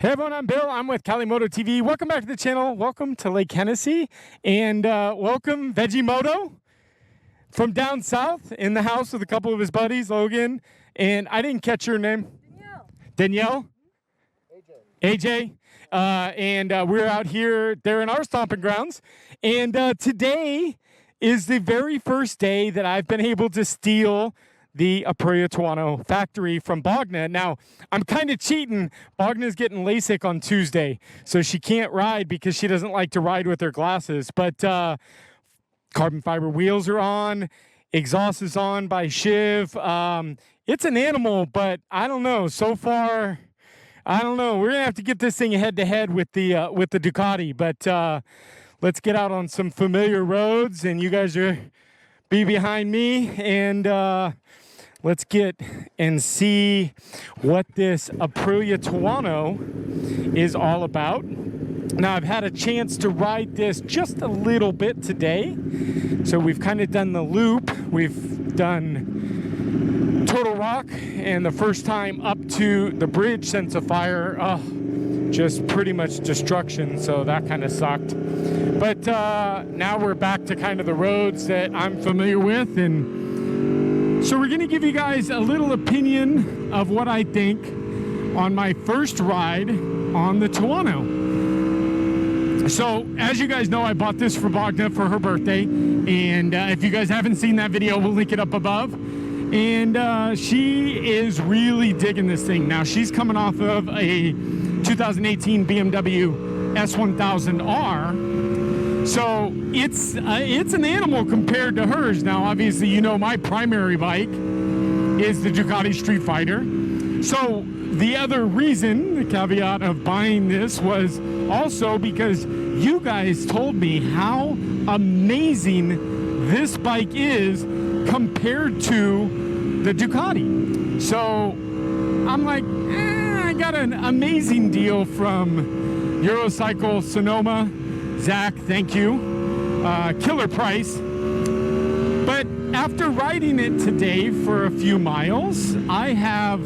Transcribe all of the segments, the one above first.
Hey everyone, I'm Bill. I'm with Cali Moto TV. Welcome back to the channel. Welcome to Lake Hennessy. And welcome Veggie Moto from down south in the house with a couple of his buddies, Logan. And I didn't catch your name. Danielle? AJ. We're out here. They're in our stomping grounds. And today is the very first day that I've been able to steal the Aprilia Tuono Factory from Bogna. Now, I'm kind of cheating. Bogna's getting lasik on Tuesday, so she can't ride because she doesn't like to ride with her glasses. But carbon fiber wheels are on. Exhaust is on by Shiv. It's an animal, but I don't know. So far, I don't know. We're going to have to get this thing head-to-head with the Ducati. But let's get out on some familiar roads, and you guys are be behind me, and let's get and see what this Aprilia Tuono is all about. Now, I've had a chance to ride this just a little bit today. So we've kind of done the loop. We've done Total Rock, and the first time up to the bridge since a fire, just pretty much destruction. So that kind of sucked. But now we're back to kind of the roads that I'm familiar with, and so we're going to give you guys a little opinion of what I think on my first ride on the Tuono. So, as you guys know, I bought this for Bogna for her birthday, and if you guys haven't seen that video, we'll link it up above. And she is really digging this thing. Now, she's coming off of a 2018 BMW S1000R. So it's an animal compared to hers. Now, obviously, you know my primary bike is the Ducati Street Fighter. So the other reason, the caveat of buying this, was also because you guys told me how amazing this bike is compared to the Ducati. So I'm like, I got an amazing deal from Eurocycle Sonoma. Zach, thank you. Killer price. But after riding it today for a few miles, I have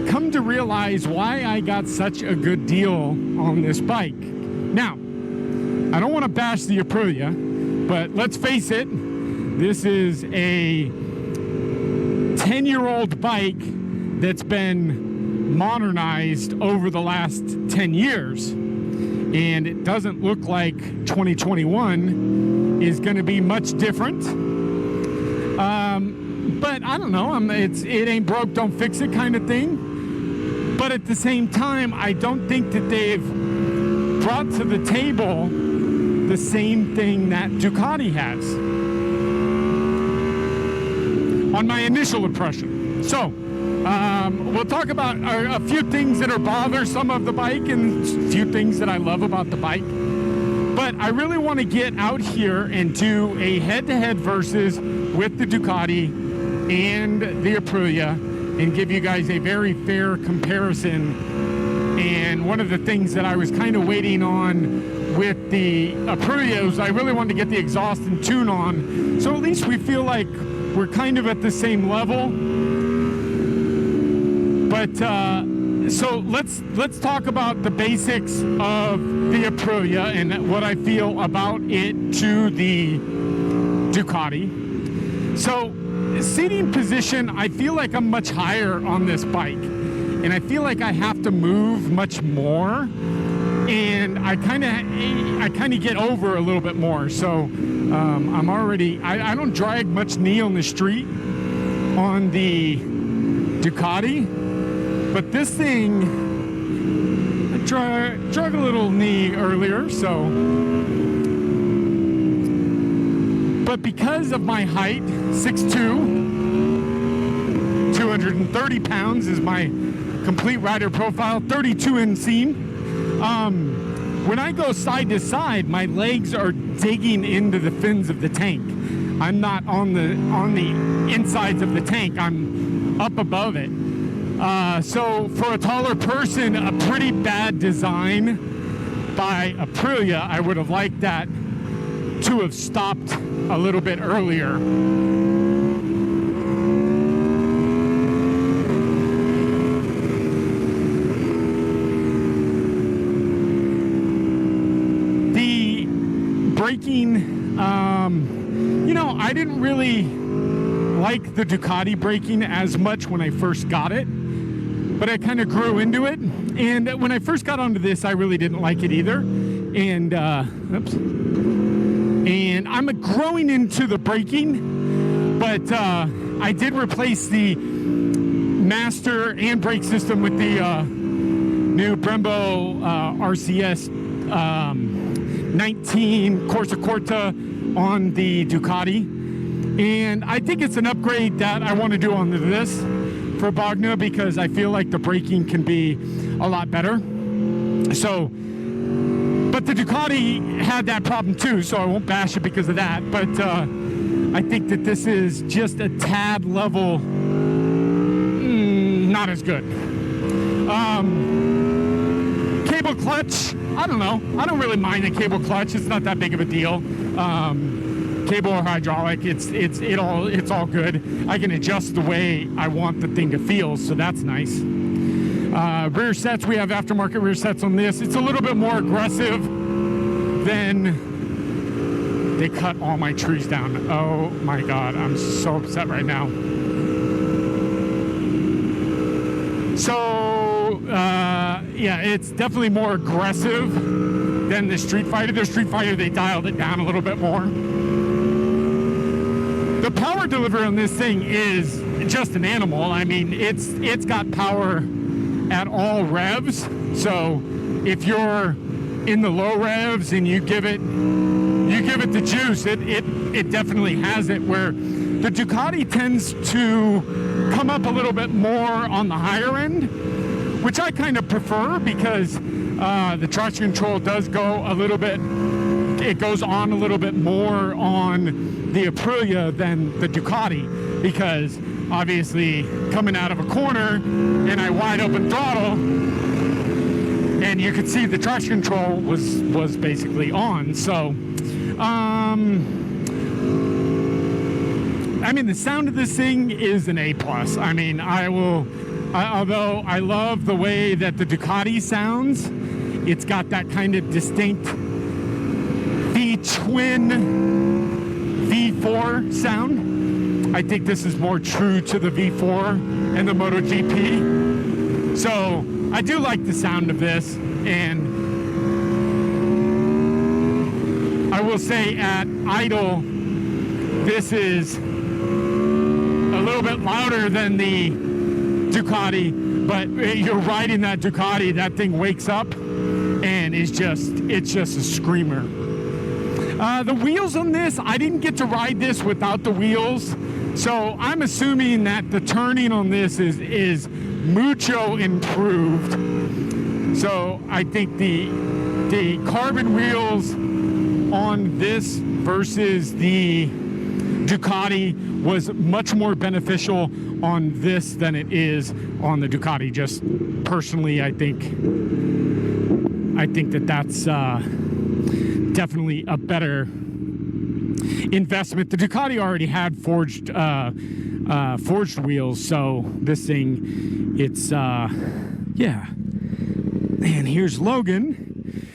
come to realize why I got such a good deal on this bike. Now, I don't want to bash the Aprilia, but let's face it, this is a 10-year-old bike that's been modernized over the last 10 years. And it doesn't look like 2021 is going to be much different. But I don't know. It ain't broke, don't fix it kind of thing. But at the same time, I don't think that they've brought to the table the same thing that Ducati has on my initial impression. So we'll talk about a few things that are bothersome of the bike and a few things that I love about the bike. But I really want to get out here and do a head-to-head versus with the Ducati and the Aprilia and give you guys a very fair comparison. And one of the things that I was kind of waiting on with the Aprilia was I really wanted to get the exhaust and tune on, so at least we feel like we're kind of at the same level. But so let's talk about the basics of the Aprilia and what I feel about it to the Ducati. So seating position, I feel like I'm much higher on this bike, and I feel like I have to move much more, and I kind of get over a little bit more. So I'm already I don't drag much knee on the street on the Ducati. But this thing, I drug a little knee earlier, so. But because of my height, 6'2", 230 pounds is my complete rider profile, 32 inseam. When I go side to side, my legs are digging into the fins of the tank. I'm not on the insides of the tank, I'm up above it. So for a taller person, a pretty bad design by Aprilia. I would have liked that to have stopped a little bit earlier. braking, you know, I didn't really like the Ducati braking as much when I first got it, but I kind of grew into it. And when I first got onto this, I really didn't like it either. And, and I'm growing into the braking, but I did replace the master and brake system with the new Brembo RCS 19 Corsa Corta on the Ducati. And I think it's an upgrade that I want to do on this for Bogna, because I feel like the braking can be a lot better. So, but the Ducati had that problem too, so I won't bash it because of that. But I think that this is just a tad level, not as good. Cable clutch, I don't know. I don't really mind the cable clutch. It's not that big of a deal. Cable or hydraulic, it's all good. I can adjust the way I want the thing to feel, so that's nice. Rear sets, we have aftermarket rear sets on this. It's a little bit more aggressive than... They cut all my trees down. Oh my God, I'm so upset right now. So, yeah, it's definitely more aggressive than the Street Fighter. The Street Fighter, they dialed it down a little bit more. The power delivery on this thing is just an animal. I mean, it's got power at all revs. So if you're in the low revs and you give it the juice, it definitely has it, where the Ducati tends to come up a little bit more on the higher end, which I kind of prefer, because the traction control does go a little bit, it goes on a little bit more on the Aprilia than the Ducati, because obviously coming out of a corner and I wide open throttle, and you could see the traction control was basically on. So I mean, the sound of this thing is an A+. I mean, although I love the way that the Ducati sounds, it's got that kind of distinct V-twin V4 sound. I think this is more true to the V4 and the MotoGP. So I do like the sound of this, and I will say at idle, this is a little bit louder than the Ducati, but you're riding that Ducati, that thing wakes up and it's just a screamer. The wheels on this, I didn't get to ride this without the wheels, so I'm assuming that the turning on this is mucho improved. So I think the carbon wheels on this versus the Ducati was much more beneficial on this than it is on the Ducati. Just personally, I think that that's definitely a better investment. The Ducati already had forged wheels, so this thing, it's yeah. And here's Logan.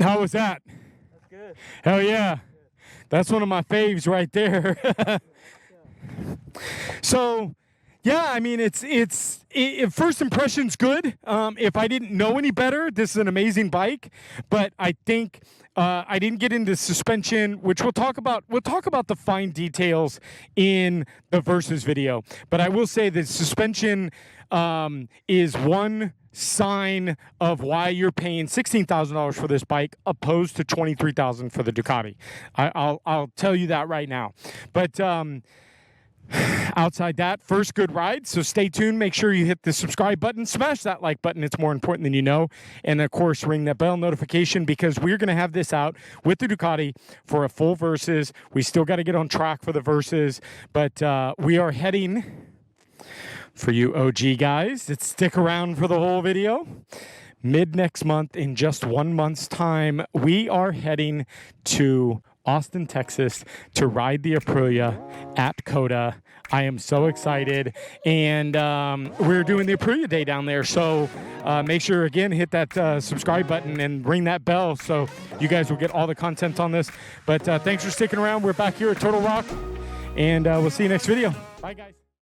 How was that? That's good. Hell yeah. That's one of my faves right there. So, yeah, I mean, first impression's good. If I didn't know any better, this is an amazing bike. But I think I didn't get into suspension, which we'll talk about. We'll talk about the fine details in the Versus video. But I will say that suspension is one sign of why you're paying $16,000 for this bike opposed to $23,000 for the Ducati. I'll tell you that right now. But outside that, first good ride. So stay tuned. Make sure you hit the subscribe button, smash that like button. It's more important than you know. And of course, ring that bell notification, because we're going to have this out with the Ducati for a full Versus. We still got to get on track for the Versus, but we are heading, for you OG guys that stick around for the whole video, mid next month, in just 1 month's time, we are heading to Austin, Texas to ride the Aprilia at COTA. I am so excited, and we're doing the Aprilia Day down there, so make sure, again, hit that subscribe button and ring that bell so you guys will get all the content on this. But thanks for sticking around. We're back here at Total Rock, and we'll see you next video. Bye, guys.